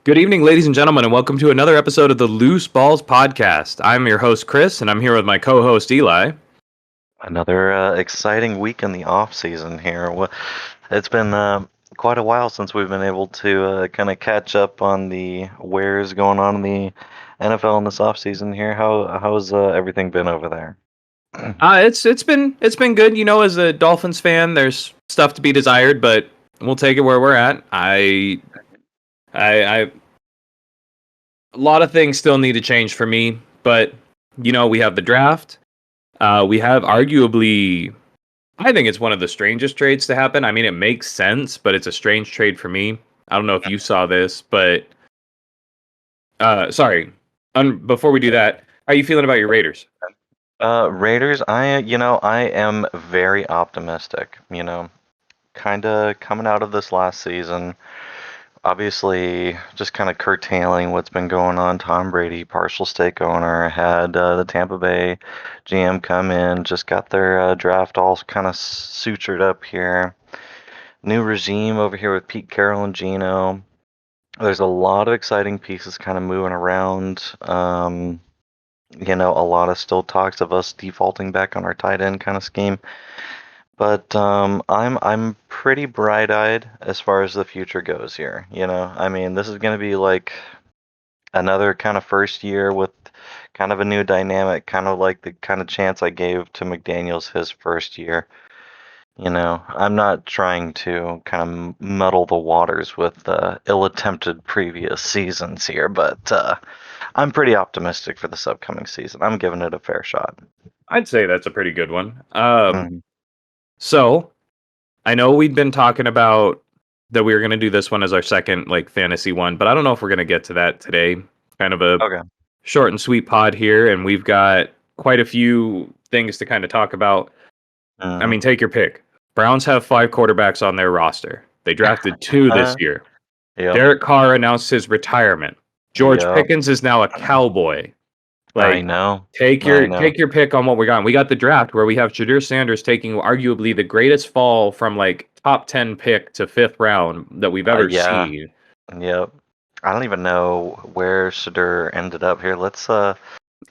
Good evening, ladies and gentlemen, and welcome to another episode of the Loose Balls Podcast. I'm your host, Chris, and I'm here with my co-host, Eli. Another exciting week in the off season here. It's been quite a while since we've been able to kind of catch up on the wares going on in the NFL in this off season here. How's everything been over there? It's been good. You know, as a Dolphins fan, there's stuff to be desired, but we'll take it where we're at. I a lot of things still need to change for me, but you know, we have the draft. We have arguably, I think it's one of the strangest trades to happen. I mean, it makes sense, but it's a strange trade for me. I don't know if you saw this, but sorry. Before we do that, how are you feeling about your Raiders? Raiders, I am very optimistic. Kind of coming out of this last season. Obviously, just kind of curtailing what's been going on. Tom Brady, partial stake owner, had the Tampa Bay GM come in, just got their draft all kind of sutured up here. New regime over here with Pete Carroll and Gino. There's a lot of exciting pieces kind of moving around. A lot of still talks of us defaulting back on our tight end kind of scheme. But I'm pretty bright-eyed as far as the future goes here. I mean, this is going to be like another kind of first year with kind of a new dynamic, kind of like the kind of chance I gave to McDaniels his first year. I'm not trying to kind of muddle the waters with ill-attempted previous seasons here, but I'm pretty optimistic for this upcoming season. I'm giving it a fair shot. I'd say that's a pretty good one. Mhm. So I know we've been talking about that we were going to do this one as our second fantasy one, but I don't know if we're going to get to that today. Kind of a Okay. short and sweet pod here, and we've got quite a few things to kind of talk about. I mean, take your pick. Browns have 5 quarterbacks on their roster. They drafted 2 this year. Yep. Derek Carr announced his retirement. George Yep. Pickens is now a Cowboy. I know. Take your pick on what we got. We got the draft where we have Shadir Sanders taking arguably the greatest fall from top 10 pick to 5th round that we've ever seen. Yep. I don't even know where Shadir ended up here. Let's you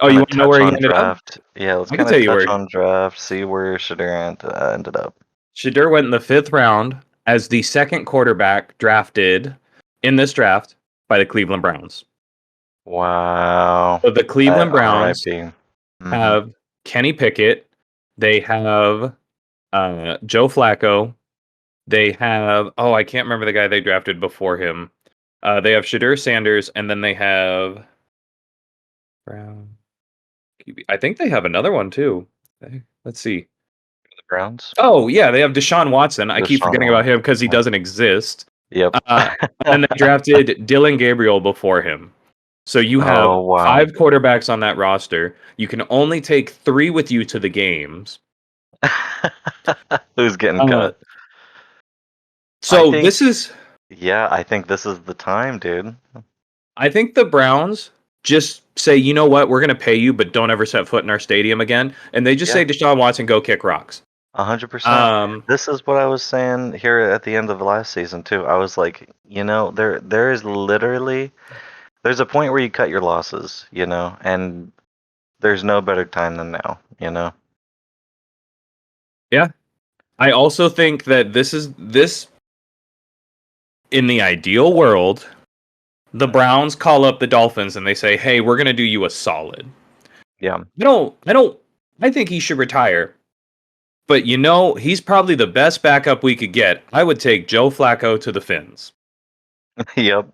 want to know where he ended draft. up? Yeah, let's kind of touch on draft, see where Shadir ended up. Shadir went in the 5th round as the second quarterback drafted in this draft by the Cleveland Browns. Wow. So the Cleveland Browns have Kenny Pickett. They have Joe Flacco. They have, I can't remember the guy they drafted before him. They have Shadir Sanders, and then they have Brown. I think they have another one too. Let's see. The Browns? Oh, yeah, they have Deshaun Watson. I keep forgetting about him because he doesn't exist. Yep. And they drafted Dylan Gabriel before him. So you have 5 quarterbacks on that roster. You can only take 3 with you to the games. Who's getting cut? So this is... Yeah, I think this is the time, dude. I think the Browns just say, you know what, we're going to pay you, but don't ever set foot in our stadium again. And they just say, Deshaun Watson, go kick rocks. 100%. This is what I was saying here at the end of the last season, too. I was like, there is literally... There's a point where you cut your losses, and there's no better time than now, Yeah. I also think that this in the ideal world, the Browns call up the Dolphins and they say, hey, we're going to do you a solid. Yeah. I think he should retire. But he's probably the best backup we could get. I would take Joe Flacco to the Fins. Yep.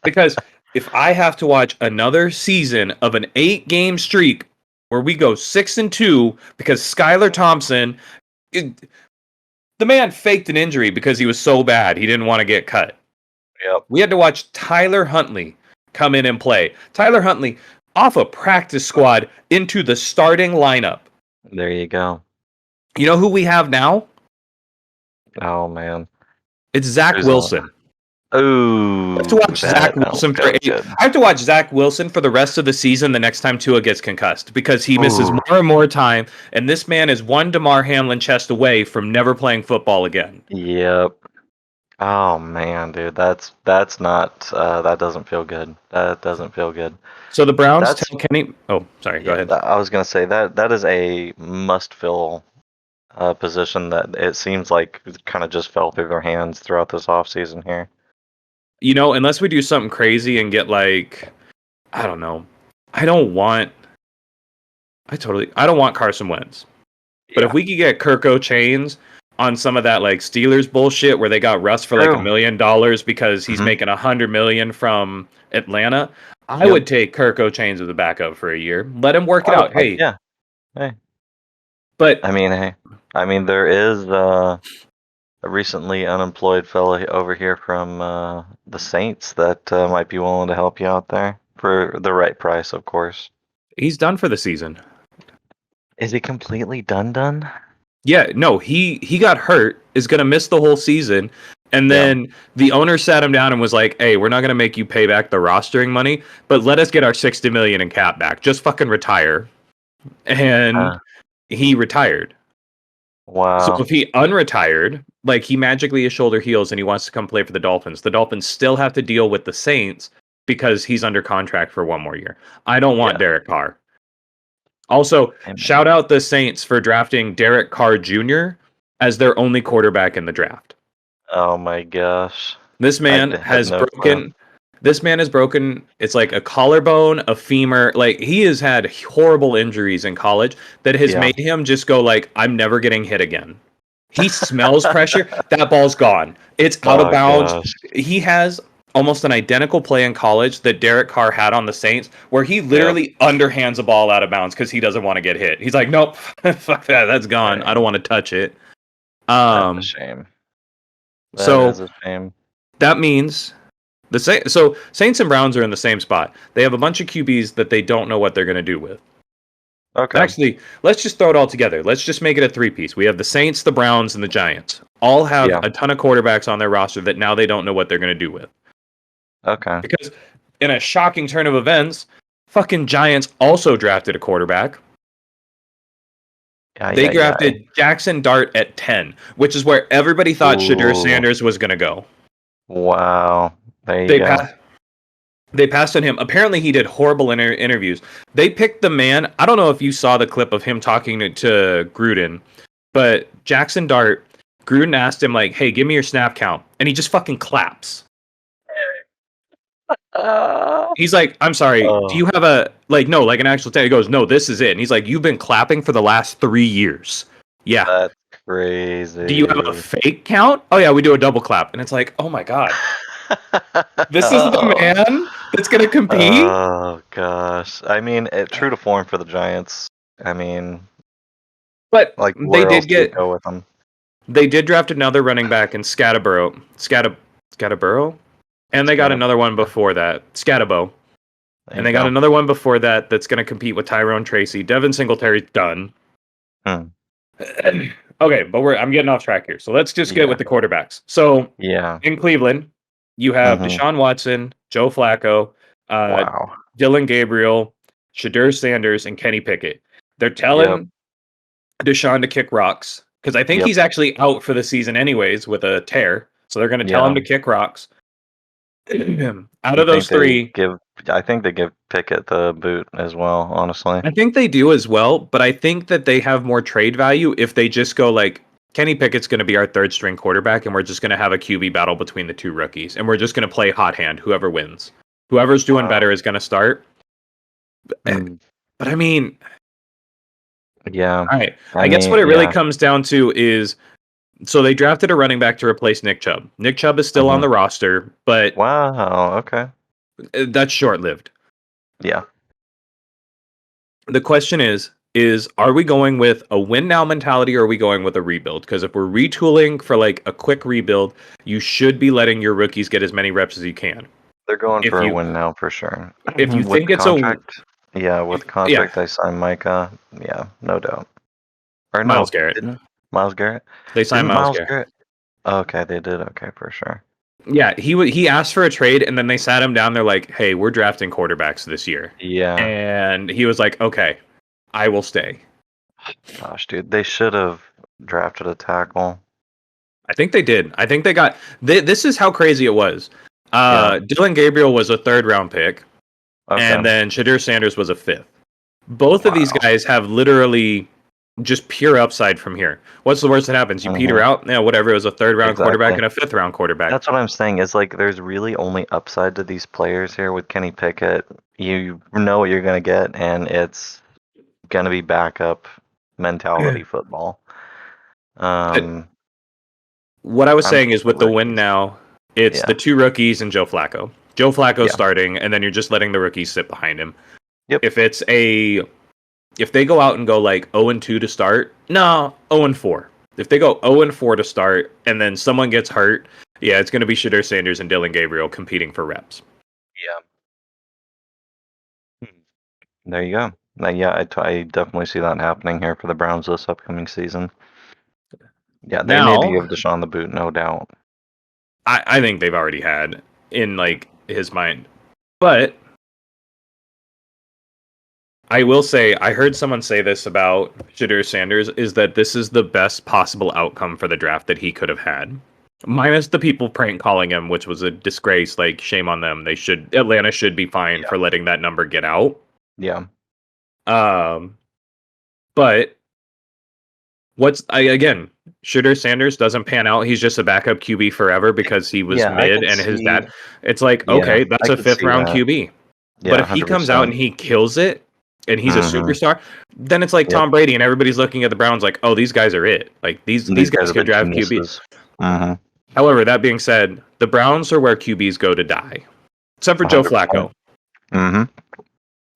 Because if I have to watch another season of an 8-game streak where we go 6-2 because Skylar Thompson, the man faked an injury because he was so bad he didn't want to get cut. Yep. We had to watch Tyler Huntley come in and play. Tyler Huntley off a practice squad into the starting lineup. There you go. You know who we have now? Oh, man. It's Zach Wilson. Oh, I have to watch Zach Wilson for 8. I have to watch Zach Wilson for the rest of the season the next time Tua gets concussed because he misses more and more time, and this man is one DeMar Hamlin chest away from never playing football again. Yep. Oh man, dude, that's not that doesn't feel good. That doesn't feel good. So the Browns That's tell Kenny. Oh, sorry. Go yeah. ahead. I was gonna say that is a must-fill position that it seems like kind of just fell through their hands throughout this offseason here. Unless we do something crazy and get like, I don't know. I don't want. I don't want Carson Wentz. But if we could get Kirko Chains on some of that like Steelers bullshit where they got Russ for like $1 True. million because he's making $100 million from Atlanta, I Yep. would take Kirko Chains as a backup for a year. Let him work it Oh, out. Hey, yeah. Hey. but I mean, there is a recently unemployed fella over here from the Saints that might be willing to help you out there for the right price, of course. he's done for the season. Is he completely done? Yeah, no, he got hurt, is going to miss the whole season. And then the owner sat him down and was like, "Hey, we're not going to make you pay back the rostering money, but let us get our 60 million in cap back. Just fucking retire." And he retired. So Wow. if he unretired, like he magically his shoulder heals and he wants to come play for the Dolphins still have to deal with the Saints because he's under contract for one more year. I don't want Derek Carr. Also, shout out the Saints for drafting Derek Carr Jr. as their only quarterback in the draft. Oh my gosh. This man has broken. This man has broken. It's like a collarbone, a femur. Like he has had horrible injuries in college that has made him just go like, I'm never getting hit again. He smells pressure. That ball's gone. It's out of bounds. Gosh. He has almost an identical play in college that Derek Carr had on the Saints, where he literally underhands a ball out of bounds because he doesn't want to get hit. He's like, nope, fuck that. That's gone. Dang. I don't want to touch it. That's a shame. That is a shame. That means Saints and Browns are in the same spot. They have a bunch of QBs that they don't know what they're going to do with. Okay. Actually, let's just throw it all together. Let's just make it a three-piece. We have the Saints, the Browns, and the Giants. All have a ton of quarterbacks on their roster that now they don't know what they're going to do with. Okay. Because in a shocking turn of events, fucking Giants also drafted a quarterback. They drafted Jackson Dart at 10, which is where everybody thought Shadur Sanders was going to go. Wow. There you go. They passed on him. Apparently, he did horrible interviews. They picked the man. I don't know if you saw the clip of him talking to Gruden, but Jackson Dart, Gruden asked him, like, hey, give me your snap count. And he just fucking claps. He's like, I'm sorry, do you have an actual tag? He goes, no, this is it. And he's like, you've been clapping for the last 3 years. Yeah. That's crazy. Do you have a fake count? Oh, yeah, we do a double clap. And it's like, oh my God. This is the man that's going to compete? Oh, gosh. I mean, true to form for the Giants. I mean, but like, they did go with them. They did draft another running back in Scatterborough. And they got another one before that, Scatabo. And they got another one before that that's going to compete with Tyrone Tracy. Devin Singletary's done. Okay, but I'm getting off track here. So let's just get with the quarterbacks. So in Cleveland, you have Deshaun Watson, Joe Flacco, Dylan Gabriel, Shadur Sanders, and Kenny Pickett. They're telling Deshaun to kick rocks because I think he's actually out for the season anyways with a tear. So they're going to tell him to kick rocks. Out of those three, I think they give Pickett the boot as well, honestly. I think they do as well, but I think that they have more trade value if they just go like, Kenny Pickett's going to be our third string quarterback, and we're just going to have a QB battle between the two rookies, and we're just going to play hot hand. Whoever wins. Whoever's doing better is going to start. But I mean... Yeah. All right. I guess what it really comes down to is... So they drafted a running back to replace Nick Chubb. Nick Chubb is still on the roster, but... Wow, okay. That's short-lived. Yeah. The question is are we going with a win now mentality or are we going with a rebuild? Because if we're retooling for like a quick rebuild, you should be letting your rookies get as many reps as you can. They're going for a win now for sure. If you think it's with contract, I signed Micah. Yeah, no doubt. Or Myles Garrett. Myles Garrett? They signed Myles Garrett. Okay, they did. Okay, for sure. Yeah, he asked for a trade, and then they sat him down. They're like, hey, we're drafting quarterbacks this year. Yeah. And he was like, okay, I will stay. Gosh, dude, they should have drafted a tackle. I think they did. I think they got. This is how crazy it was. Dylan Gabriel was a 3rd round pick, and then Shadur Sanders was a 5th. Both of these guys have literally just pure upside from here. What's the worst that happens? You peter out, whatever. It was a 3rd round quarterback and a 5th round quarterback. That's what I'm saying. Is like there's really only upside to these players here with Kenny Pickett. You know what you're gonna get, and it's gonna be backup mentality football. What I was saying is with the win now, it's the 2 rookies and Joe Flacco. Joe Flacco starting, and then you're just letting the rookies sit behind him. Yep. If they go out and go like 0-2 to start, 0-4. If they go 0-4 to start, and then someone gets hurt, it's going to be Shadur Sanders and Dylan Gabriel competing for reps. Yeah. There you go. I definitely see that happening here for the Browns this upcoming season. Yeah, they need to give Deshaun the boot, no doubt. I think they've already had in like his mind, but I will say I heard someone say this about Shadur Sanders is that this is the best possible outcome for the draft that he could have had, minus the people prank calling him, which was a disgrace. Like shame on them. Atlanta should be fined for letting that number get out. Yeah. But Shadur Sanders doesn't pan out. He's just a backup QB forever because he was mid and his dad. It's like, okay, that's a 5th round QB. But if he comes out and he kills it and he's a superstar, then it's like Tom Brady and everybody's looking at the Browns like, oh, these guys are it. Like these guys could draft QBs. However, that being said, the Browns are where QBs go to die, except for 100%. Joe Flacco.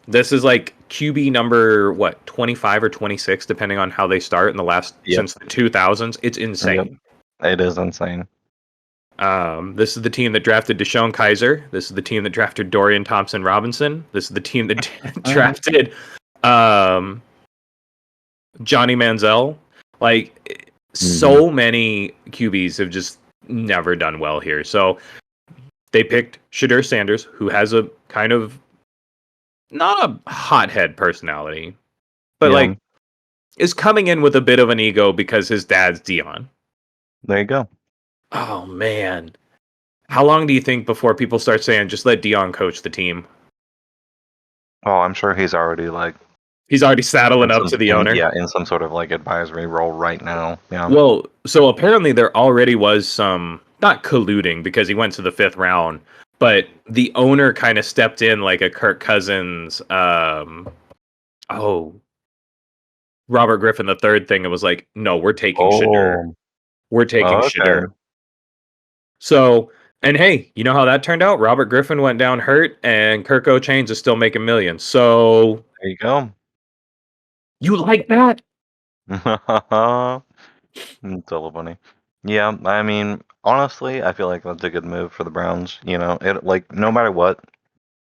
This is like QB number 25 or 26, depending on how they start in the last since the 2000s. It's insane. It is insane. This is the team that drafted Deshaun Kaiser. This is the team that drafted Dorian Thompson-Robinson. This is the team that drafted Johnny Manziel. Like so many QBs have just never done well here. So they picked Shadur Sanders, who has a kind of not a hothead personality, but like is coming in with a bit of an ego because his dad's Dion. There you go. Oh man. How long do you think before people start saying just let Dion coach the team? Oh, I'm sure he's already saddling up to the owner. Yeah, in some sort of like advisory role right now. Yeah. Well, so apparently there already was some not colluding because he went to the 5th round. But the owner kind of stepped in like a Kirk Cousins, Robert Griffin III thing. It was like, no, we're taking Shadur. We're taking Shadur. So, and hey, you know how that turned out? Robert Griffin went down hurt, and Kirk O'Chains is still making millions. So there you go. You like that? It's a little funny. Yeah, I mean, honestly, I feel like that's a good move for the Browns. You know, it like no matter what,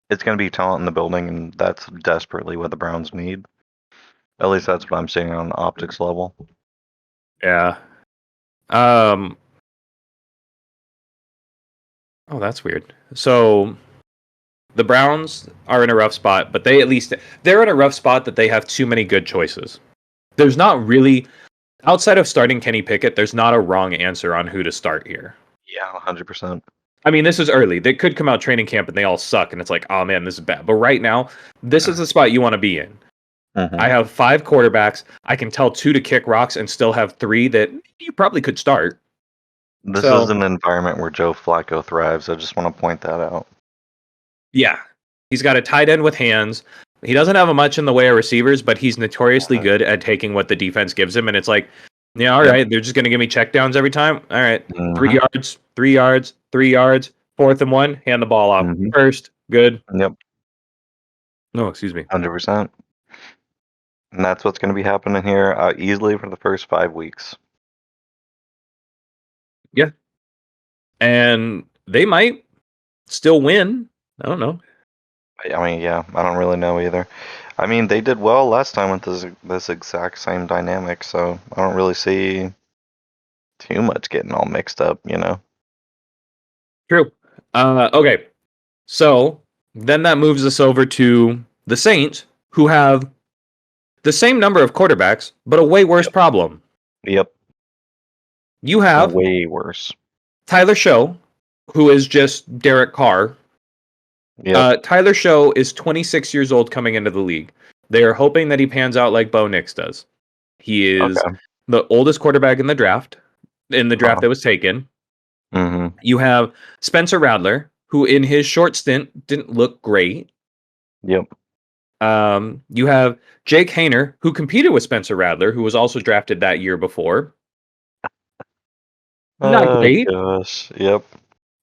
it's going to be talent in the building, and that's desperately what the Browns need. At least that's what I'm seeing on the optics level. Yeah. Oh, that's weird. So the Browns are in a rough spot, but they're in a rough spot that they have too many good choices. There's not really. Outside of starting Kenny Pickett, there's not a wrong answer on who to start here. Yeah, 100%. I mean, this is early. They could come out training camp and they all suck, and it's like, oh man, this is bad. But right now, this is the spot you want to be in. I have 5 quarterbacks. I can tell 2 to kick rocks and still have 3 that you probably could start. This is an environment where Joe Flacco thrives. I just want to point that out. Yeah. He's got a tight end with hands. He doesn't have much in the way of receivers, but he's notoriously good at taking what the defense gives him. And it's like, yeah, all right, they're just going to give me checkdowns every time. All right, 3 yards, 3 yards, 3 yards, 4th and 1, hand the ball off. First, good. Yep. No, excuse me. 100%. And that's what's going to be happening here easily for the first 5 weeks. Yeah. And they might still win. I don't know. I mean, yeah, I don't really know either. I mean, they did well last time with this exact same dynamic, so I don't really see too much getting all mixed up, you know? True. Okay. So then that moves us over to the Saints, who have the same number of quarterbacks, but a way worse problem. Yep. You have way worse. Tyler Show, who is just Derek Carr. Yep. Tyler Show is 26 years old coming into the league. They are hoping that he pans out like Bo Nix does. He is Okay. the oldest quarterback in the draft Huh. that was taken. Mm-hmm. You have Spencer Rattler, who in his short stint didn't look great. Yep. You have Jake Hayner, who competed with Spencer Rattler, who was also drafted that year before. Not Oh great. gosh. Yep.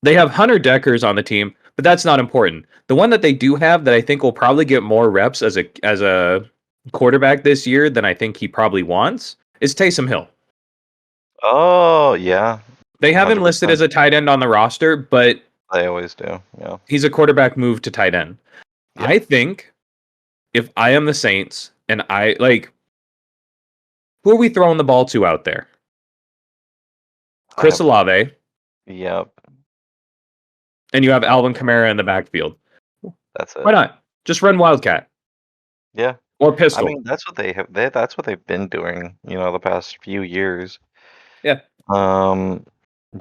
They have Hunter Deckers on the team, but that's not important. The one that they do have that I think will probably get more reps as a quarterback this year than I think he probably wants is Taysom Hill. Oh yeah. They have him listed 100%. as a tight end on the roster, but They always do. Yeah. he's a quarterback move to tight end. Yep. I think if I am the Saints and I like, who are we throwing the ball to out there? Chris Olave. Yep. And you have Alvin Kamara in the backfield. That's it. Why not? Just run Wildcat. Yeah. Or pistol. I mean, that's what they have. That's what they've been doing. The past few years. Yeah.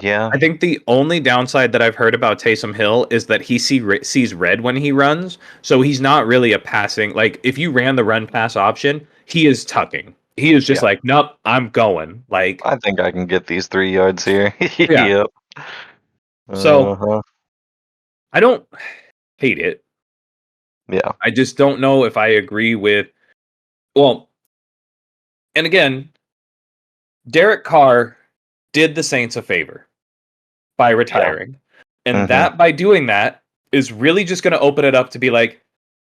Yeah. I think the only downside that I've heard about Taysom Hill is that he sees red when he runs. So he's not really a passing. Like, if you ran the run pass option, he is tucking. He is just like, nope, I'm going. Like, I think I can get these 3 yards here. Yeah. Yep. So I don't hate it. Yeah. I just don't know if I agree with. Well, and again, Derek Carr did the Saints a favor by retiring. And that by doing that is really just going to open it up to be like,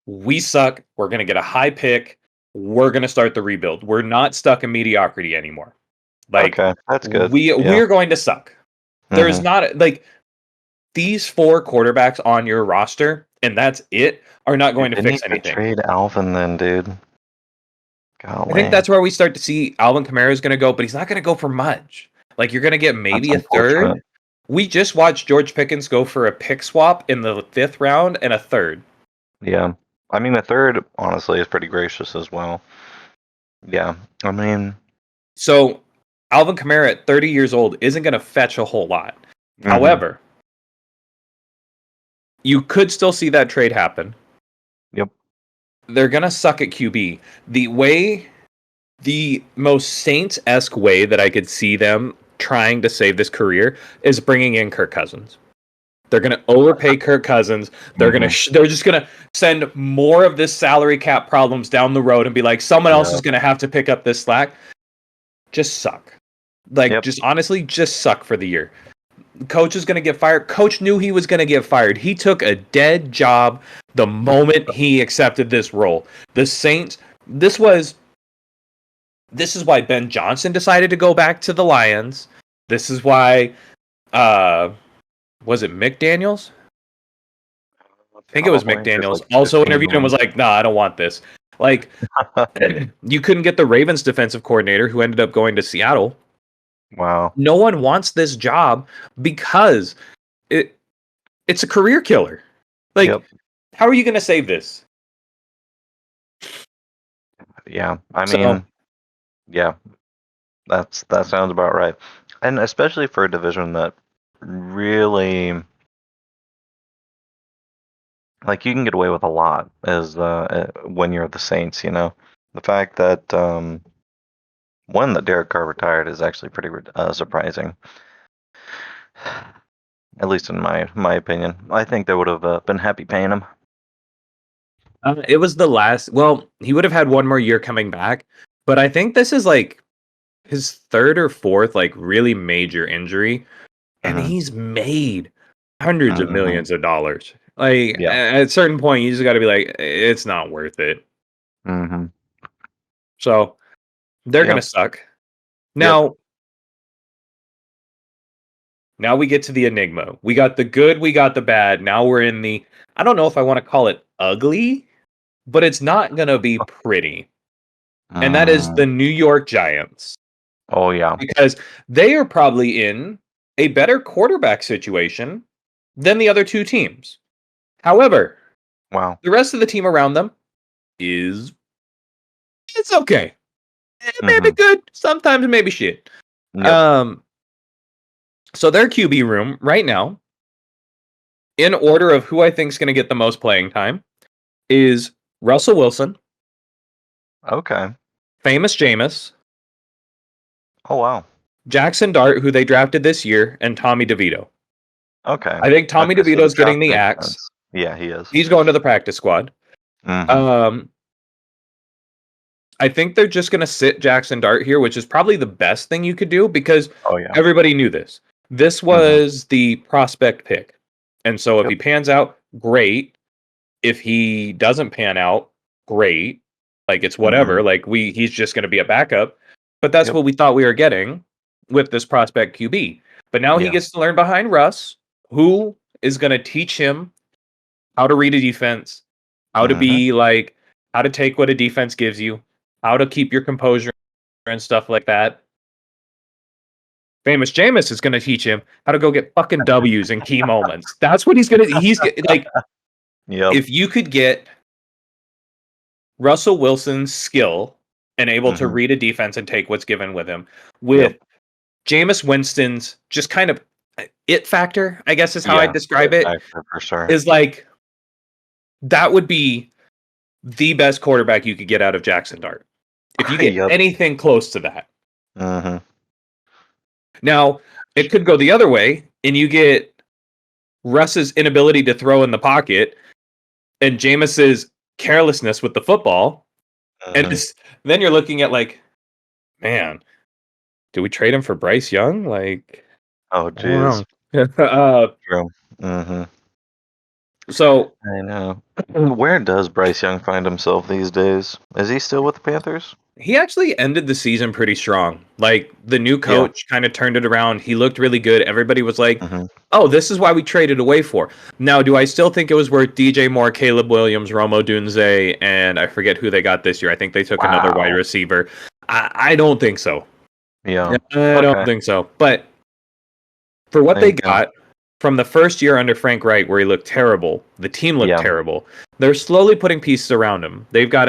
we suck. We're going to get a high pick. We're going to start the rebuild. We're not stuck in mediocrity anymore. Like, Okay, that's good. We're going to suck. There's Mhm. not like these 4 quarterbacks on your roster, and that's it, are not going to Didn't fix you anything. trade Alvin then, dude? Golly. I think that's where we start to see Alvin Kamara is going to go, but he's not going to go for much. Like, you're going to get maybe a third. We just watched George Pickens go for a pick swap in the 5th round and a third. Yeah. I mean, the third, honestly, is pretty gracious as well. Yeah. I mean. So, Alvin Kamara at 30 years old isn't going to fetch a whole lot. Mhm. However, you could still see that trade happen. Yep. They're going to suck at QB. The most Saints-esque way that I could see them trying to save this career is bringing in Kirk Cousins. They're going to overpay Kirk Cousins. They're they're just going to send more of this salary cap problems down the road and be like, someone else is going to have to pick up this slack. Just suck. Like, just honestly, just suck for the year. Coach is going to get fired. Coach knew he was going to get fired. He took a dead job the moment he accepted this role. The Saints, this is why Ben Johnson decided to go back to the Lions. This is why, was it McDaniels? I think it was McDaniels. Also interviewed him and was like, nah, I don't want this. Like, you couldn't get the Ravens defensive coordinator who ended up going to Seattle. Wow. No one wants this job because it's a career killer. Like, how are you going to save this? Yeah. I mean, yeah. That sounds about right. And especially for a division that really, like, you can get away with a lot as when you're the Saints, The fact that one, that Derek Carr retired is actually pretty surprising. At least in my opinion. I think they would have been happy paying him. It was the last. Well, he would have had one more year coming back, but I think this is like his 3rd or 4th like really major injury, and he's made hundreds of millions of dollars. Like, at a certain point, you just got to be like, it's not worth it. Mm-hmm. So they're gonna suck. Now we get to the enigma. We got the good, we got the bad. Now we're in the, I don't know if I want to call it ugly, but it's not gonna be pretty. And that is the New York Giants. Oh yeah. Because they are probably in a better quarterback situation than the other 2 teams. However, wow, the rest of the team around them it's okay. Maybe good, sometimes maybe shit. So their QB room right now, in order of who I think is going to get the most playing time, is Russell Wilson, Okay. Famous Jameis, Oh wow. Jackson Dart, who they drafted this year, and Tommy DeVito. Okay. I think Tommy Okay, so the DeVito's getting draft the makes axe. sense. Yeah, he is. He's going to the practice squad. Mm-hmm. I think they're just going to sit Jackson Dart here, which is probably the best thing you could do because Oh yeah. everybody knew this. This Mm-hmm. was the prospect pick. And so if Yep. he pans out, great. If he doesn't pan out, great. Like it's whatever. Mm-hmm. Like he's just going to be a backup. But that's Yep. what we thought we were getting with this prospect QB. But now he Yeah. gets to learn behind Russ, who is going to teach him how to read a defense, how to Mm-hmm. be like, how to take what a defense gives you, how to keep your composure and stuff like that. Famous Jameis is going to teach him how to go get fucking W's in key moments. That's what he's like, Yep. if you could get Russell Wilson's skill and able to Mm-hmm. read a defense and take what's given with him with Jameis Winston's just kind of it factor, I guess is how I describe it, for sure. is like, that would be the best quarterback you could get out of Jackson Dart. If you get Yep. anything close to that. Mm-hmm. Now, it could go the other way, and you get Russ's inability to throw in the pocket and Jameis's carelessness with the football. Mm-hmm. And then you're looking at like, man, do we trade him for Bryce Young? Like, Oh I don't jeez. know. True. Mm-hmm. So I know. Where does Bryce Young find himself these days? Is he still with the Panthers? he actually ended the season pretty strong. Like the new Yeah. coach kind of turned it around. He looked really good. Everybody was like, Mm-hmm. oh, this is why we traded away for. Now, do I still think it was worth DJ Moore, Caleb Williams, Romo Dunze, and I forget who they got this year. I think they took another wide Wow. receiver. I don't think so. Yeah. I don't Okay. think so. But for what they Thank you. got from the first year under Frank Wright, where he looked terrible, the team looked Yeah. terrible. They're slowly putting pieces around him. They've got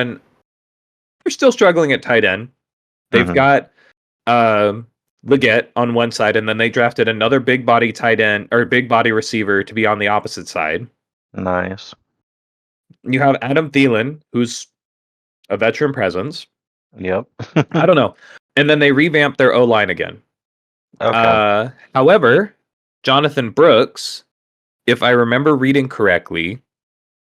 they're still struggling at tight end. They've Mhm. got Leggett on one side, and then they drafted another big body tight end or big body receiver to be on the opposite side. Nice. You have Adam Thielen, who's a veteran presence. Yep. I don't know. And then they revamped their O-line again. Okay. However, Jonathan Brooks, if I remember reading correctly,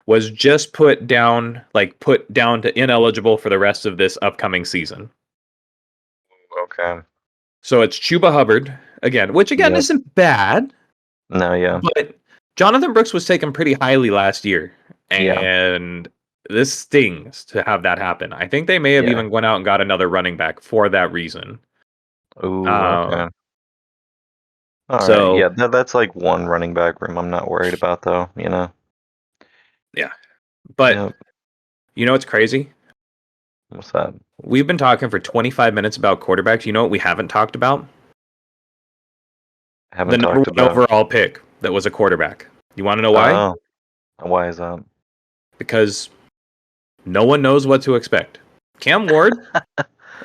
was just put down to ineligible for the rest of this upcoming season. Okay. So it's Chuba Hubbard again, which again Yep. isn't bad, No, yeah. but Jonathan Brooks was taken pretty highly last year, Yeah. and this stings to have that happen. I think they may have Yeah. even went out and got another running back for that reason. Ooh, okay. All right. So Yeah, that's like one running back room I'm not worried about though, you know. yeah, but Yep. you know what's crazy? What's that? We've been talking for 25 minutes about quarterbacks. You know what we haven't talked about? Haven't The number talked one about. overall pick that was a quarterback. You want to know why? Oh, why is that? Because no one knows what to expect. Cam Ward.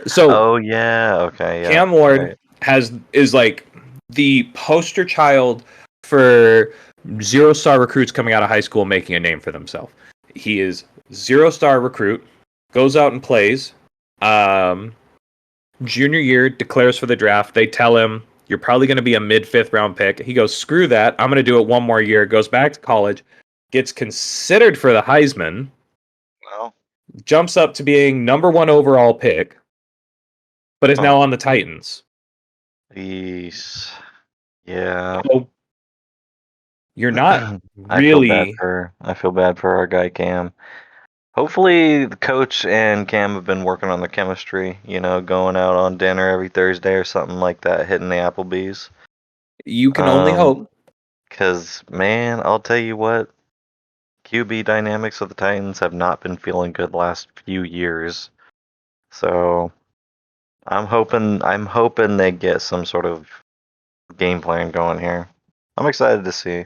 So Oh yeah. Okay. Yeah. Cam Ward Right. is like the poster child for 0-star recruits coming out of high school making a name for themselves. He is 0-star recruit, goes out and plays. Junior year, declares for the draft. They tell him, you're probably going to be a mid-5th round pick. He goes, screw that. I'm going to do it one more year. Goes back to college, gets considered for the Heisman, Well. jumps up to being number 1 overall pick, but is now on the Titans. Yeesh. Yeah. So you're not I really. feel bad for our guy Cam. Hopefully the coach and Cam have been working on the chemistry, you know, going out on dinner every Thursday or something like that, hitting the Applebee's. You can only hope. Because, man, I'll tell you what, QB dynamics of the Titans have not been feeling good the last few years. So I'm hoping they get some sort of game plan going here. I'm excited to see.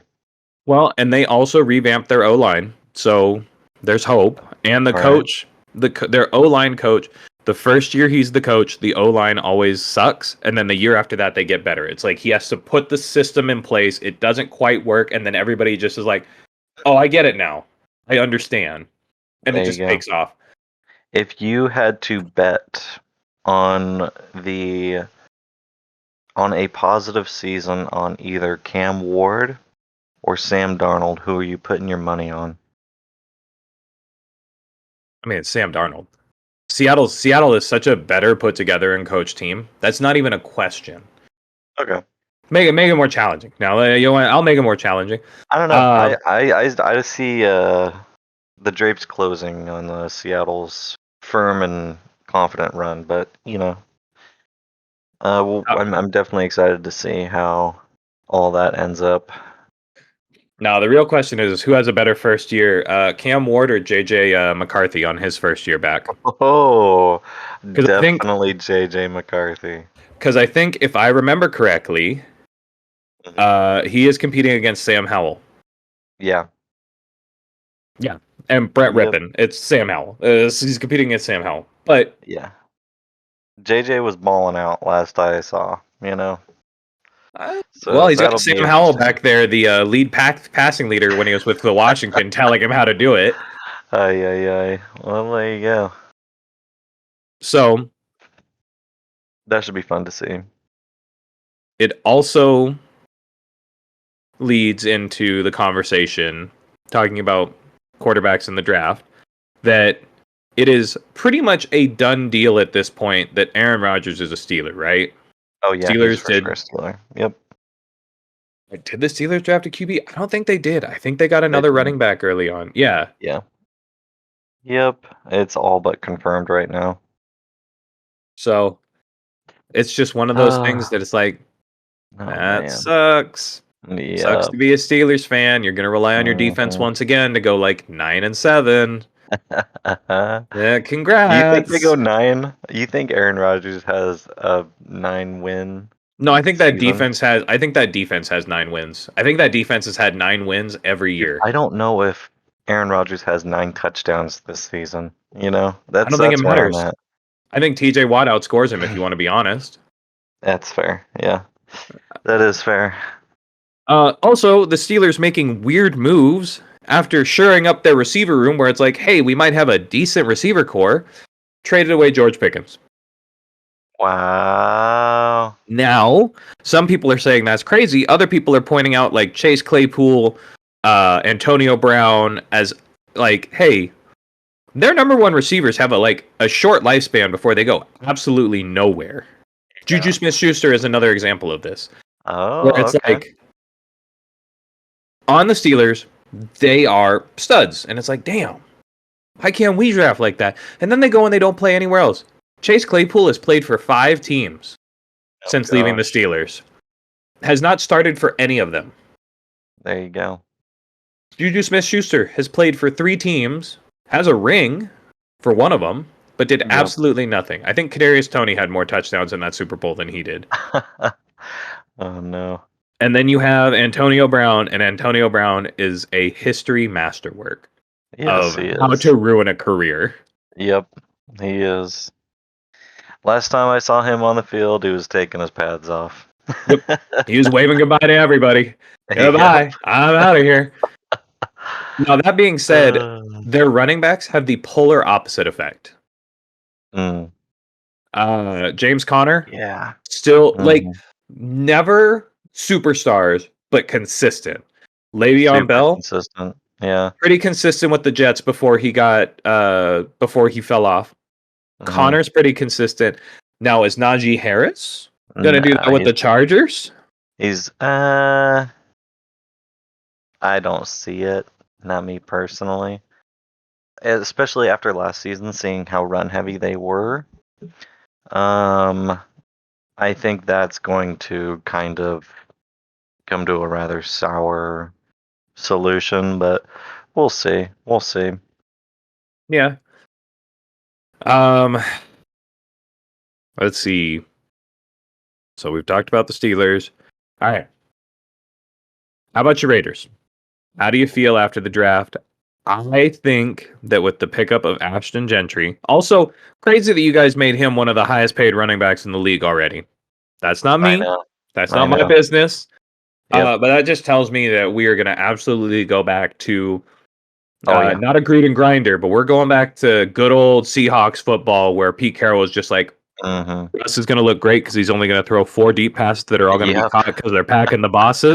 Well, and they also revamped their O-line, so there's hope. And the Right. coach, their O-line coach, The first year he's the coach, the O-line always sucks, and then the year after that they get better. It's like he has to put the system in place. It doesn't quite work, and then everybody just is like, "Oh, I get it now. I understand." And it There you just go. takes off. If you had to bet on a positive season on either Cam Ward or Sam Darnold, who are you putting your money on? I mean, it's Sam Darnold. Seattle is such a better put together and coach team. That's not even a question. Okay. Make it more challenging. Now, you know what? I'll make it more challenging. I don't know. I see the drapes closing on Seattle's firm and confident run, but I'm definitely excited to see how all that ends up. Now, the real question is who has a better first year, Cam Ward or JJ McCarthy on his first year back? Oh, definitely JJ McCarthy. Because I think if I remember correctly, he is competing against Sam Howell. Yeah. Yeah. And Brett Rippon. It's Sam Howell. He's competing against Sam Howell. But yeah. JJ was balling out last I saw, So well, he's got Sam Howell back there, the lead passing leader when he was with the Washington, telling him how to do it. Well, there you go. So that should be fun to see. It also leads into the conversation talking about quarterbacks in the draft that it is pretty much a done deal at this point that Aaron Rodgers is a Steeler, right? Oh yeah, Steelers did. Sure Steeler. Yep. Did the Steelers draft a QB? I don't think they did. I think they got another running back early on. Yeah. Yeah. Yep. It's all but confirmed right now. So it's just one of those things that it's like, that sucks. Yep. Sucks to be a Steelers fan. You're going to rely on your defense once again to go like 9-7. Yeah, congrats. You think they go 9? You think Aaron Rodgers has a 9-win? No, I think that defense has. I think that defense has 9 wins. I think that defense has had 9 wins every year. I don't know if Aaron Rodgers has 9 touchdowns this season. I don't think it matters. I think TJ Watt outscores him. If you want to be honest, that's fair. Yeah, that is fair. Also, the Steelers making weird moves after shoring up their receiver room, where it's like, hey, we might have a decent receiver core. Traded away George Pickens. Wow. Now, some people are saying that's crazy. Other people are pointing out like Chase Claypool, Antonio Brown as like, hey, their number one receivers have a short lifespan before they go absolutely nowhere. Yeah. Juju Smith-Schuster is another example of this. Oh, where it's like on the Steelers, they are studs, and it's like, damn, why can't we draft like that? And then they go and they don't play anywhere else. Chase Claypool has played for 5 teams since leaving the Steelers. Has not started for any of them. There you go. Juju Smith-Schuster has played for 3 teams, has a ring for one of them, but did absolutely nothing. I think Kadarius Toney had more touchdowns in that Super Bowl than he did. Oh, no. And then you have Antonio Brown, and Antonio Brown is a history masterwork of how to ruin a career. Yep, he is. Last time I saw him on the field, he was taking his pads off. Yep. He was waving goodbye to everybody. Goodbye. Yep. I'm out of here. Now, that being said, their running backs have the polar opposite effect. James Conner, still never superstars, but consistent. Le'Veon Bell, consistent, pretty consistent with the Jets before he fell off. Connor's pretty consistent. Now, is Najee Harris gonna do that with the Chargers? He's I don't see it. Not me personally. Especially after last season, seeing how run heavy they were. I think that's going to kind of come to a rather sour solution, but we'll see. We'll see. Yeah. Let's see. So we've talked about the Steelers. All right. How about your Raiders? How do you feel after the draft? I think that with the pickup of Ashton Gentry, also crazy that you guys made him one of the highest paid running backs in the league already. That's not I me. know. That's I not my know. business. Yep. But that just tells me that we are going to absolutely go back to Oh yeah. not a Gruden grinder, but we're going back to good old Seahawks football where Pete Carroll is just like, Mm-hmm. Russ is going to look great because he's only going to throw 4 deep passes that are all going to be Yep. caught because they're packing the box.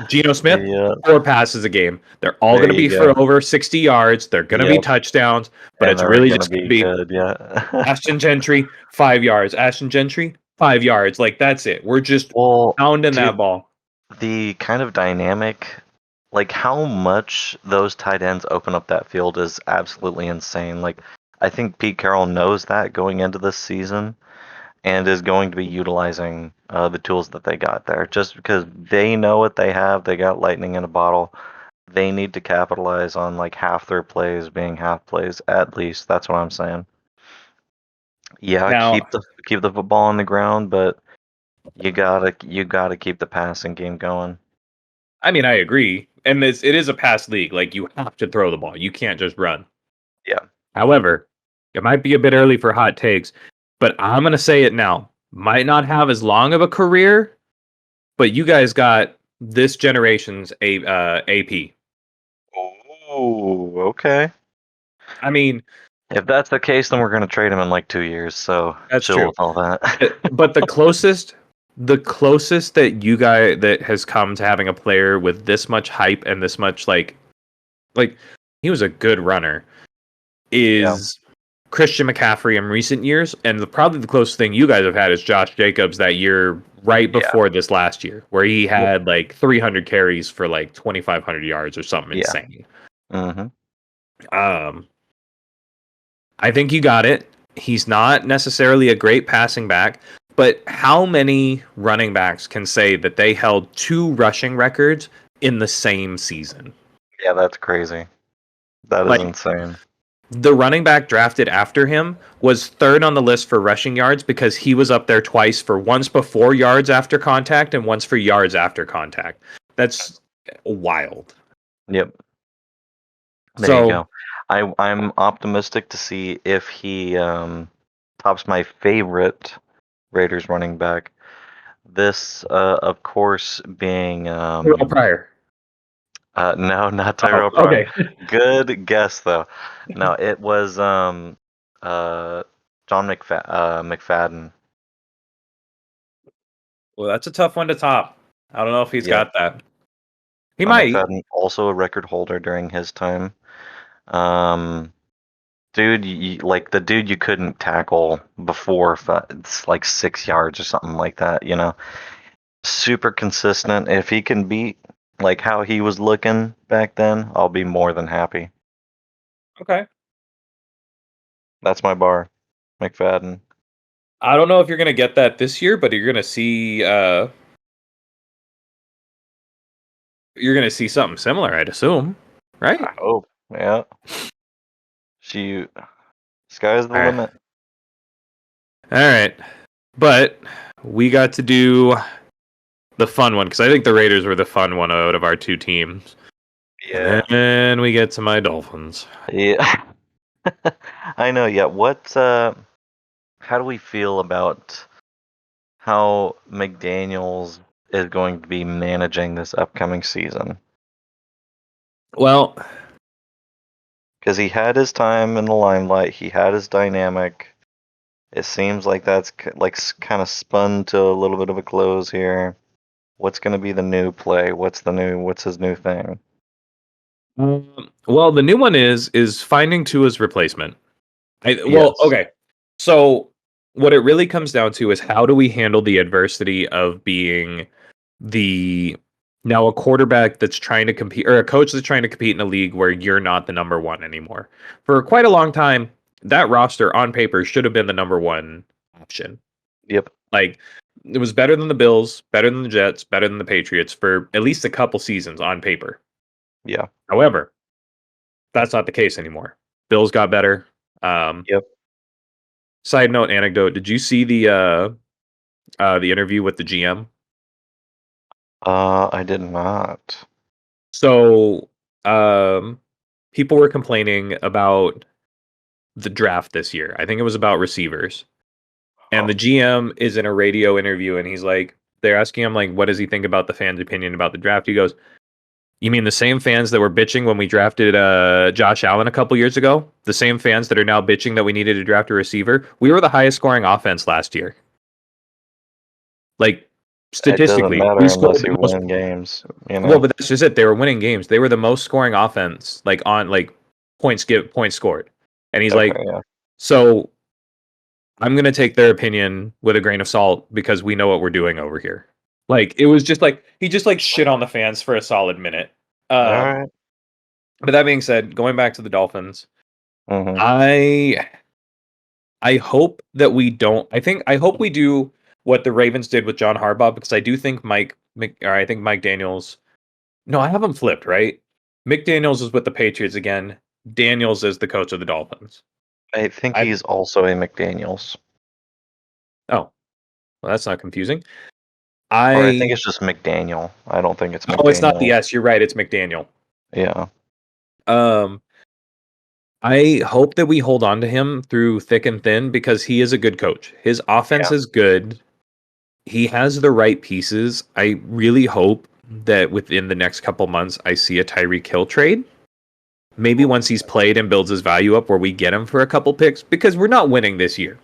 Geno Smith, Yep. 4 passes a game. They're all There going to you be go. for over 60 yards. They're going to be Yep. touchdowns, but And it's they're really gonna just going to be be good. Yeah. Ashton Gentry, 5 yards. Ashton Gentry, 5 yards. Like, that's it. We're just Well, pounding that dude, ball. the kind of dynamic, like how much those tight ends open up that field is absolutely insane. Like, I think Pete Carroll knows that going into this season and is going to be utilizing the tools that they got there just because they know what they have. They got lightning in a bottle. They need to capitalize on like half their plays being half plays at least. That's what I'm saying. Yeah, Now, keep the football on the ground, but you gotta keep the passing game going. I mean, I agree. And it is a pass league. Like, you have to throw the ball. You can't just run. Yeah. However, it might be a bit early for hot takes, but I'm going to say it now. Might not have as long of a career, but you guys got this generation's AP. Oh, okay. I mean, If that's the case, then we're gonna trade him in like 2 years. So that's chill true. with all that. But the closest that you guys that has come to having a player with this much hype and this much like he was a good runner Yeah. is Christian McCaffrey in recent years, and probably the closest thing you guys have had is Josh Jacobs that year right Yeah. before this last year, where he Yep. had like 300 carries for like 2,500 yards or something Yeah. insane. Mm-hmm. Um, I think you got it. He's not necessarily a great passing back, but how many running backs can say that they held 2 rushing records in the same season? Yeah, that's crazy. That is Like, insane. the running back drafted after him was third on the list for rushing yards because he was up there twice for once before yards after contact and once for yards after contact. That's wild. Yep. There you So, go. I'm optimistic to see if he tops my favorite Raiders running back. This, of course, being Terrell Pryor. no, not Oh, Tyrell Pryor. okay. Good guess though. No, it was John McFadden. Well, that's a tough one to top. I don't know if he's Yep. got that. He John might. McFadden, also a record holder during his time. Um, dude, like the dude you couldn't tackle before it's like 6 yards or something like that. Super consistent. If he can beat like how he was looking back then, I'll be more than happy. Okay. That's my bar, McFadden. I don't know if you're gonna get that this year, but you're gonna see something similar, I'd assume. Right? I hope. Yeah. Shoot. Sky's the All right. limit. All right. But we got to do the fun one because I think the Raiders were the fun one out of our 2 teams. Yeah. And then we get to my Dolphins. Yeah. I know, yeah. How do we feel about how McDaniels is going to be managing this upcoming season? Well, Because he had his time in the limelight, he had his dynamic. It seems like that's like kind of spun to a little bit of a close here. What's going to be the new play? What's his new thing? well, the new one is finding Tua's replacement. Yes. Okay. So what it really comes down to is how do we handle the adversity of being the now a quarterback that's trying to compete or a coach that's trying to compete in a league where you're not the number 1 anymore. For quite a long time, that roster on paper should have been the number 1 option. Yep. Like, it was better than the Bills, better than the Jets, better than the Patriots for at least a couple seasons on paper. Yeah. However, that's not the case anymore. Bills got better. Yep. Side note anecdote, did you see the interview with the GM? I did not. So, um people were complaining about the draft this year. I think it was about receivers. And the GM is in a radio interview and he's like, they're asking him, like, what does he think about the fans' opinion about the draft? He goes, you mean the same fans that were bitching when we drafted Josh Allen a couple years ago? The same fans that are now bitching that we needed to draft a receiver? We were the highest scoring offense last year. Like, It doesn't statistically, we matter scored unless the you most. win games, you Well, know? but that's just it. They were winning games. They were the most scoring offense, like on like points scored. And he's Okay, like, yeah. so I'm gonna take their opinion with a grain of salt because we know what we're doing over here. Like it was just like he just like shit on the fans for a solid minute. All right. But that being said, going back to the Dolphins, Mm-hmm. I hope that we don't. I hope we do what the Ravens did with John Harbaugh because I do think I think Mike Daniels. No, I have him flipped, right? McDaniels is with the Patriots again. Daniels is the coach of the Dolphins. I think I he's also a McDaniels. Oh, well, that's not confusing. Or I think I it's just McDaniel. I don't think it's Oh, it's not the McDaniels. S. You're right. It's McDaniel. Yeah. Um, I hope that we hold on to him through thick and thin because he is a good coach. His offense Yeah. is good. He has the right pieces. I really hope that within the next couple months, I see a Tyreek Hill trade. Maybe once he's played and builds his value up, where we get him for a couple picks because we're not winning this year.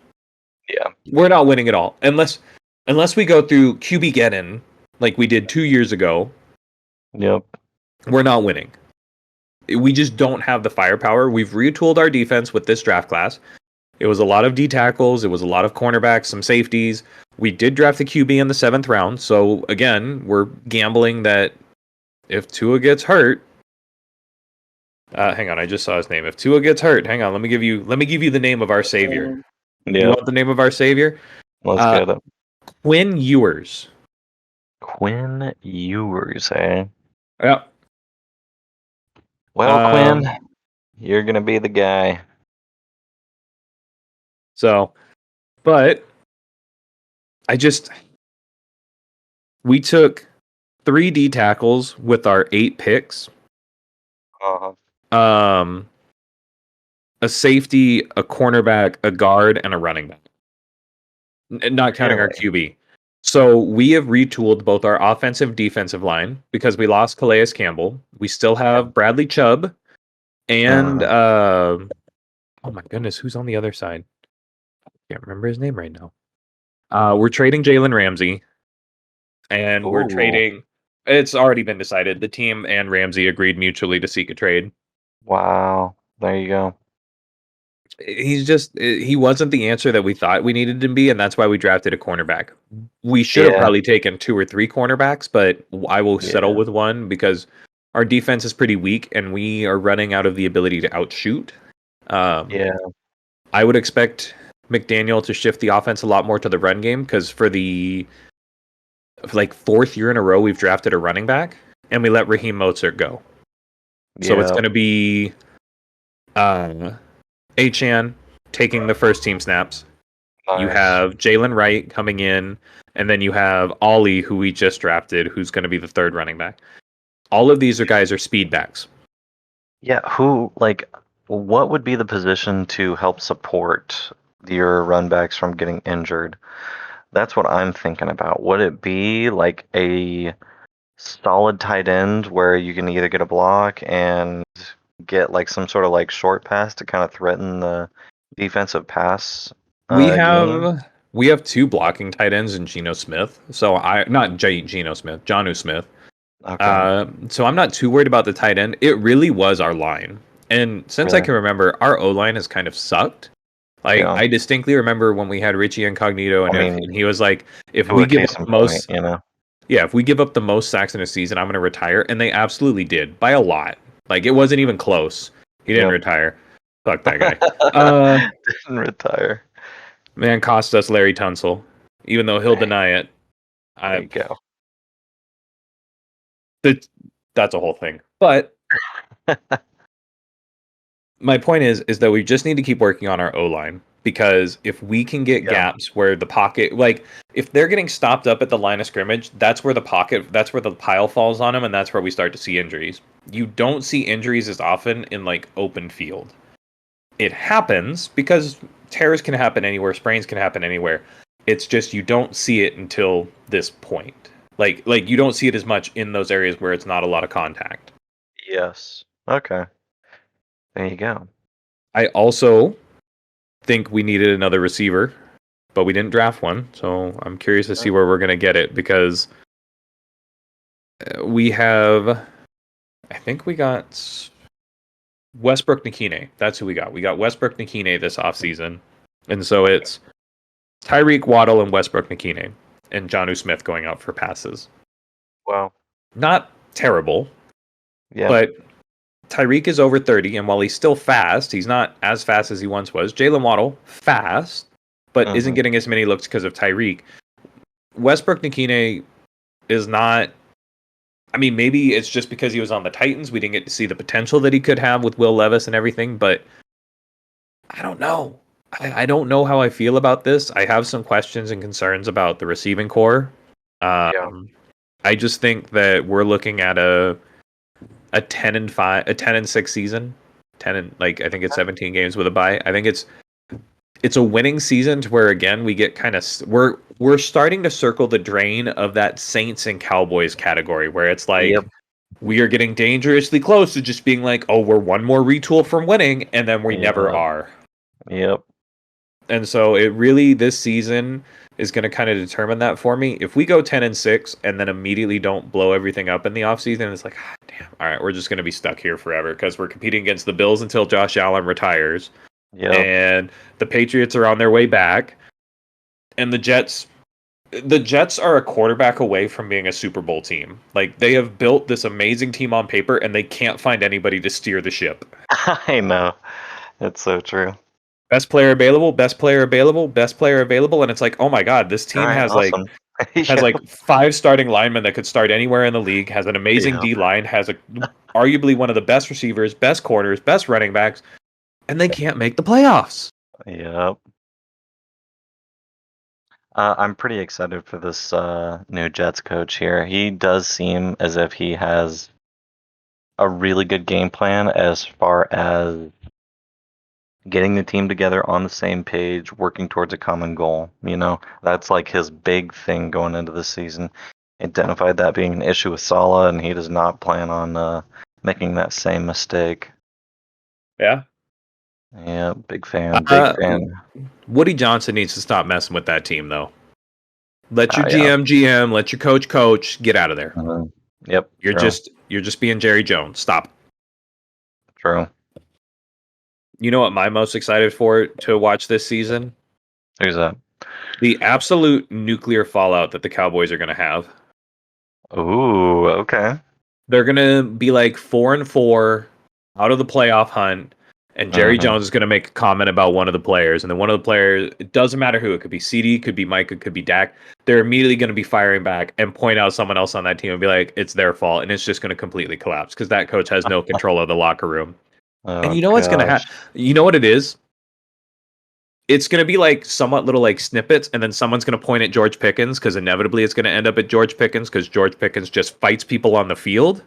Yeah. We're not winning at all unless we go through QB get-in like we did 2 years ago. Yep. We're not winning. We just don't have the firepower. We've retooled our defense with this draft class. It was a lot of D tackles. It was a lot of cornerbacks, some safeties. We did draft the QB in the 7th round. So again, we're gambling that if Tua gets hurt, hang on, I just saw his name. If Tua gets hurt, hang on, let me give you the name of our savior. You Yep. want the name of our savior? Let's get it. Quinn Ewers. Quinn Ewers, eh? Yeah. Well, Quinn, you're gonna be the guy. So, but we took 3 D tackles with our 8 picks. Uh-huh. A safety, a cornerback, a guard, and a running back. Not counting our QB. So we have retooled both our offensive defensive line because we lost Calais Campbell. We still have Bradley Chubb and oh my goodness, who's on the other side? I can't remember his name right now. We're trading Jalen Ramsey, and we're trading. It's already been decided. The team and Ramsey agreed mutually to seek a trade. Wow, there you go. He wasn't the answer that we thought we needed to be, and that's why we drafted a cornerback. We should have probably taken 2 or 3 cornerbacks, but I will settle with one because our defense is pretty weak and we are running out of the ability to outshoot. I would expect McDaniel to shift the offense a lot more to the run game because for the 4th year in a row we've drafted a running back and we let Raheem Mostert go. So it's going to be Achane taking the first team snaps. Nice. You have Jalen Wright coming in, and then you have Ollie, who we just drafted, who's going to be the 3rd running back. All of these guys are speed backs. Yeah, what would be the position to help support your run backs from getting injured? That's what I'm thinking about. Would it be like a solid tight end where you can either get a block and get like some sort of like short pass to kind of threaten the defensive pass? We have 2 blocking tight ends in Geno Smith. So Jonnu Smith. Okay. So I'm not too worried about the tight end. It really was our line. And since I can remember, our O-line has kind of sucked. I distinctly remember when we had Richie Incognito and he was like, if we give up the most, if we give up the most sacks in a season, I'm going to retire. And they absolutely did by a lot. It wasn't even close. He didn't retire. Fuck that guy. Didn't retire. Man, cost us Larry Tunsil, even though he'll deny it. There you go. That's a whole thing. But my point is that we just need to keep working on our O-line. because if we can get gaps where the pocket, like if they're getting stopped up at the line of scrimmage, that's where the pile falls on them, and that's where we start to see injuries. You don't see injuries as often in like open field. It happens because tears can happen anywhere, sprains can happen anywhere. It's just you don't see it until this point. Like you don't see it as much in those areas where it's not a lot of contact. Yes. Okay. There you go. I also think we needed another receiver, but we didn't draft one. So I'm curious to see where we're going to get it because we have, I think we got Westbrook Nikine. That's who we got. We got Westbrook Nikine this offseason. And so it's Tyreek Waddle and Westbrook Nikine and Jonnu Smith going out for passes. Wow. Not terrible. Yeah. But Tyreek is over 30, and while he's still fast, he's not as fast as he once was. Jalen Waddle, fast, but isn't getting as many looks because of Tyreek. Westbrook Nikine is not... I mean, maybe it's just because he was on the Titans. We didn't get to see the potential that he could have with Will Levis and everything, but I don't know. I don't know how I feel about this. I have some questions and concerns about the receiving core. I just think that we're looking at a 10-6 season. I think it's 17 games with a bye. I think it's a winning season to where again we get kind of we're starting to circle the drain of that Saints and Cowboys category where it's like we are getting dangerously close to just being like, oh, we're one more retool from winning, and then we never are. Yep. And so it really, this season is going to kind of determine that for me. If we go 10-6 and then immediately don't blow everything up in the offseason, it's like, damn, all right, we're just going to be stuck here forever because we're competing against the Bills until Josh Allen retires. Yep. And the Patriots are on their way back. And the Jets are a quarterback away from being a Super Bowl team. Like, they have built this amazing team on paper, and they can't find anybody to steer the ship. I know. It's so true. Best player available, best player available, best player available, and it's like, oh my god, this team has awesome. has like 5 starting linemen that could start anywhere in the league, has an amazing D line, has arguably one of the best receivers, best corners, best running backs, and they can't make the playoffs. Yep. I'm pretty excited for this new Jets coach here. He does seem as if he has a really good game plan as far as getting the team together on the same page, working towards a common goal. You know, that's like his big thing going into the season. Identified that being an issue with Saleh, and he does not plan on making that same mistake. Yeah. Yeah, big fan. Big fan. Woody Johnson needs to stop messing with that team, though. Let your GM, let your coach, get out of there. Yep. You're just being Jerry Jones. Stop. True. You know what I'm most excited for to watch this season? Who's that? The absolute nuclear fallout that the Cowboys are going to have. Ooh, okay. They're going to be like 4-4 out of the playoff hunt, and Jerry Jones is going to make a comment about one of the players, and then one of the players, it doesn't matter who, it could be CD, it could be Mike, it could be Dak, they're immediately going to be firing back and point out someone else on that team and be like, it's their fault, and it's just going to completely collapse because that coach has no control of the locker room. And you know what's going to happen? You know what it is? It's going to be like somewhat little like snippets, and then someone's going to point at George Pickens because inevitably it's going to end up at George Pickens because George Pickens just fights people on the field.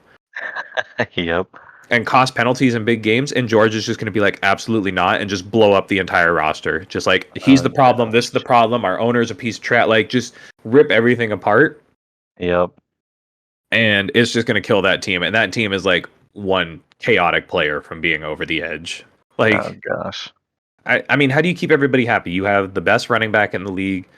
Yep. And cost penalties in big games, and George is just going to be like, absolutely not, and just blow up the entire roster. Just like, he's the problem, this is the problem, our owner's a piece of trash. Like, just rip everything apart. Yep. And it's just going to kill that team. And that team is like one chaotic player from being over the edge. Like, oh gosh. I mean, how do you keep everybody happy? You have the best running back in the league,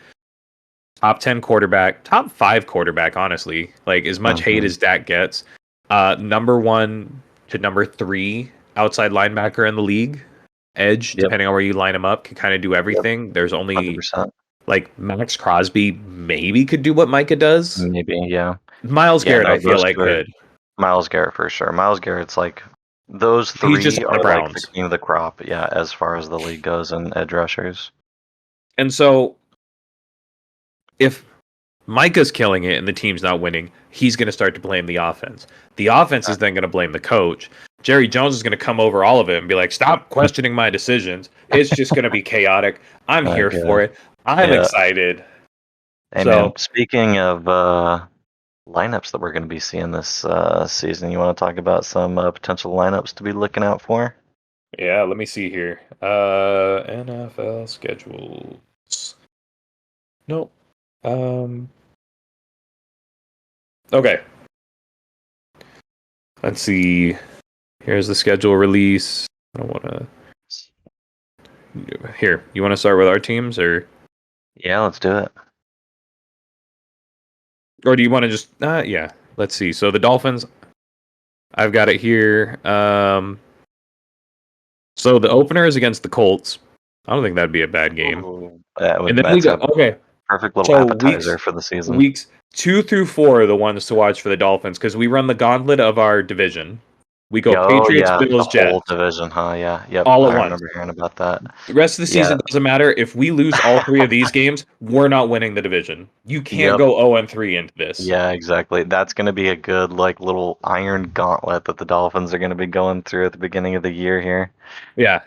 top 10 quarterback, top 5 quarterback, honestly. Like, as much hate as Dak gets. Number 1 to number 3 outside linebacker in the league. Edge, depending on where you line him up, can kind of do everything. There's only 100%. Like Max Crosby maybe could do what Micah does. Maybe, yeah. Miles Garrett, I feel like could. Miles Garrett for sure. Miles Garrett's like those 3 just are like the king of the crop, yeah, as far as the league goes and edge rushers. And so if Micah's killing it and the team's not winning, he's going to start to blame the offense. The offense is then going to blame the coach. Jerry Jones is going to come over all of it and be like, stop questioning my decisions. It's just going to be chaotic. I'm here for it. I'm excited. Hey, man, speaking of lineups that we're going to be seeing this season, you want to talk about some potential lineups to be looking out for? Yeah, let me see here. NFL schedules. Nope. Okay. Let's see. Here's the schedule release. I don't want to. Here, you want to start with our teams, or? Yeah, let's do it. Or do you want to just? Yeah. Let's see. So the Dolphins. I've got it here. So the opener is against the Colts. I don't think that'd be a bad game. Ooh, and then we go. Okay. Perfect little appetizer for the season. Weeks 2 through 4 are the ones to watch for the Dolphins because we run the gauntlet of our division. We go Patriots, Bills, the whole Jets. division, huh? Yeah, yep. All at I once. remember hearing about that. The rest of the season doesn't matter. If we lose all 3 of these games, we're not winning the division. You can't go 0-3 into this. Yeah, exactly. That's going to be a good little iron gauntlet that the Dolphins are going to be going through at the beginning of the year here. Yeah.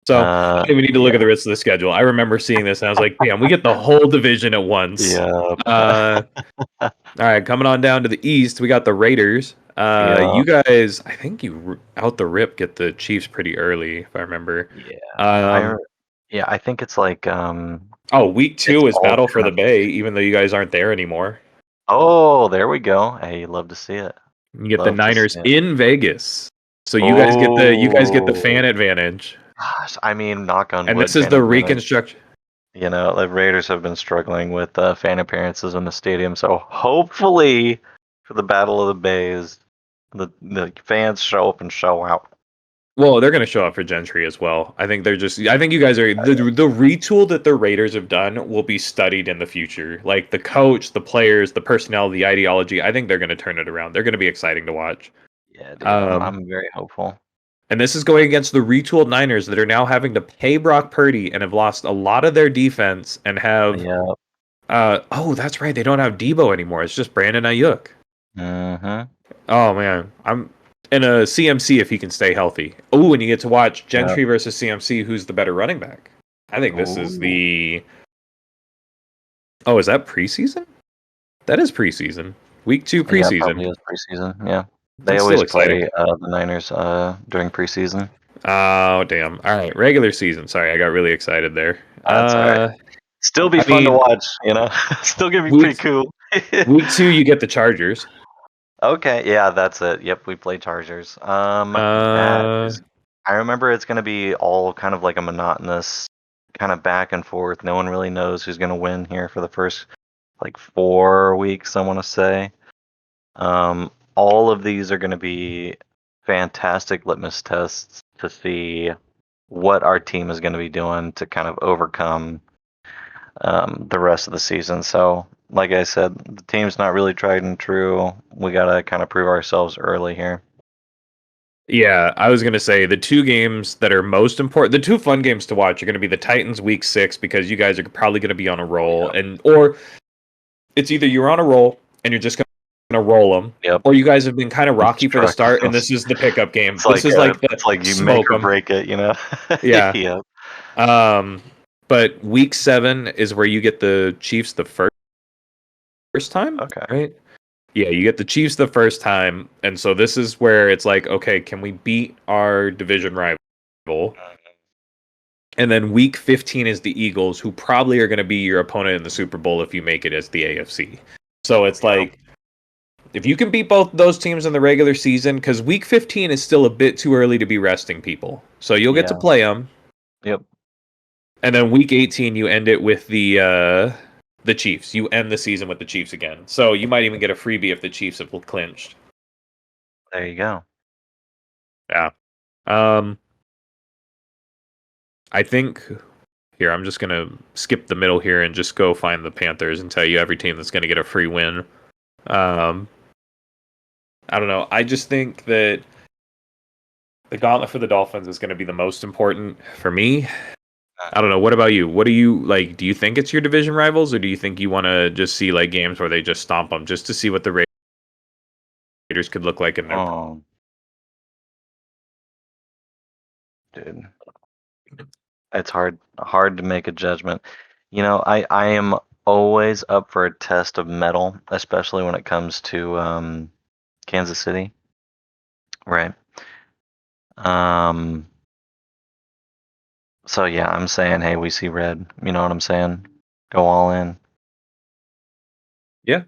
So I don't even need to look at the rest of the schedule. I remember seeing this and I was like, damn, we get the whole division at once. Yeah. All right, coming on down to the East, we got the Raiders. You guys, I think you out the rip get the Chiefs pretty early, if I remember. Yeah. I think it's like week 2 is Battle for the Bay, even though you guys aren't there anymore. Oh, there we go. Hey, you love to see it. You get the Niners in Vegas, so you guys get the fan advantage. Gosh, I mean, knock on wood. And this is the reconstruction. You know, the Raiders have been struggling with fan appearances in the stadium, so hopefully for the Battle of the Bays, the fans show up and show out. Well, they're going to show up for Gentry as well. I think you guys are the retool that the Raiders have done will be studied in the future. Like the coach, the players, the personnel, the ideology. I think they're going to turn it around. They're going to be exciting to watch. Yeah, dude, I'm very hopeful. And this is going against the retooled Niners that are now having to pay Brock Purdy and have lost a lot of their defense and have. Yeah. That's right. They don't have Debo anymore. It's just Brandon Ayuk. Mm-hmm. Oh man, I'm in a CMC if he can stay healthy. Oh, and you get to watch Gentry versus CMC. Who's the better running back? I think this is the. Oh, is that preseason? That is preseason. Week 2 preseason. Yeah, probably is preseason. Yeah. They always play the Niners during preseason. Oh, damn. All right, regular season. Sorry, I got really excited there. That's all right. Still be fun to watch, you know? Still gonna be pretty cool. Week 2, you get the Chargers. Okay, yeah, that's it. Yep, we play Chargers. I remember it's going to be all kind of like a monotonous kind of back and forth. No one really knows who's going to win here for the first 4 weeks, I want to say. All of these are going to be fantastic litmus tests to see what our team is going to be doing to kind of overcome the rest of the season. So, like I said, the team's not really tried and true. We got to kind of prove ourselves early here. Yeah, I was going to say the 2 games that are most important, the 2 fun games to watch are going to be the Titans week 6 because you guys are probably going to be on a roll, or it's either you're on a roll and you're just going to roll them, or you guys have been kind of rocky for the start, and this is the pickup game. It's like you make or break it, you know? Yeah. But week 7 is where you get the Chiefs the first time. Okay. Right? Yeah, you get the Chiefs the first time, and so this is where it's like, okay, can we beat our division rival? And then week 15 is the Eagles, who probably are going to be your opponent in the Super Bowl if you make it as the AFC. So it's like, if you can beat both those teams in the regular season, because week 15 is still a bit too early to be resting people. So you'll get to play them. Yep. And then week 18, you end it with the Chiefs. You end the season with the Chiefs again. So you might even get a freebie if the Chiefs have clinched. There you go. Yeah. I think here I'm just gonna skip the middle here and just go find the Panthers and tell you every team that's gonna get a free win. I don't know. I just think that the gauntlet for the Dolphins is going to be the most important for me. I don't know. What about you? What do you like? Do you think it's your division rivals, or do you think you want to just see like games where they just stomp them, just to see what the Raiders could look like in their? Oh, dude, it's hard to make a judgment. I am always up for a test of metal, especially when it comes to Kansas City, right? Um, so yeah, I'm saying, hey, we see red. You know what I'm saying? Go all in. Yeah.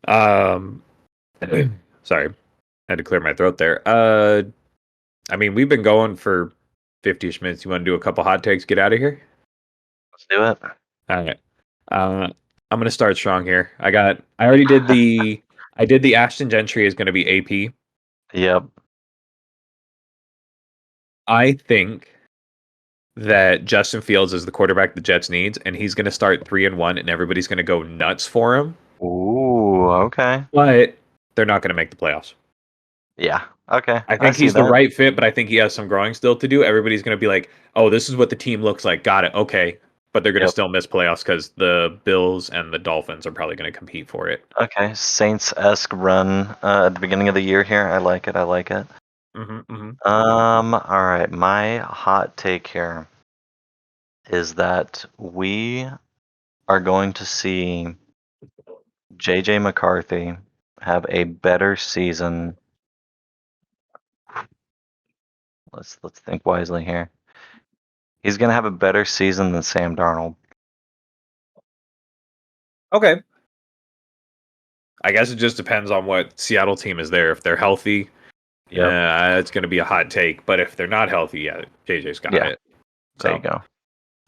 Um. Sorry, I had to clear my throat there. I mean, we've been going for 50ish minutes. You want to do a couple hot takes? Get out of here. Let's do it. All right. I'm gonna start strong here. I already did the. I did the Ashton Gentry is going to be AP. Yep. I think that Justin Fields is the quarterback the Jets needs, and he's going to start 3-1, and everybody's going to go nuts for him. Ooh, okay. But they're not going to make the playoffs. Yeah. Okay. I think he's the right fit, but I think he has some growing still to do. Everybody's going to be like, "Oh, this is what the team looks like." Got it. Okay, but they're going to still miss playoffs because the Bills and the Dolphins are probably going to compete for it. Okay, Saints-esque run at the beginning of the year here. I like it. I like it. All right. My hot take here is that we are going to see JJ McCarthy have a better season. Let's think wisely here. He's going to have a better season than Sam Darnold. Okay. I guess it just depends on what Seattle team is there. If they're healthy, it's going to be a hot take. But if they're not healthy, yeah, JJ's got it. So. There you go.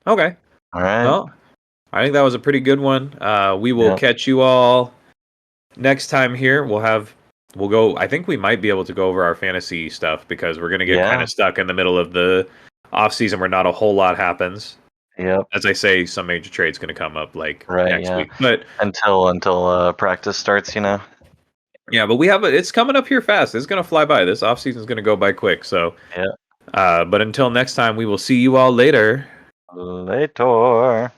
Okay. All right. Well, I think that was a pretty good one. We will catch you all next time here. We'll go. I think we might be able to go over our fantasy stuff because we're going to get kind of stuck in the middle of the off season where not a whole lot happens. Yep. As I say, some major trade's going to come up next week. But until practice starts, Yeah, but it's coming up here fast. It's going to fly by. This off season is going to go by quick. So yeah. But until next time, we will see you all later. Later.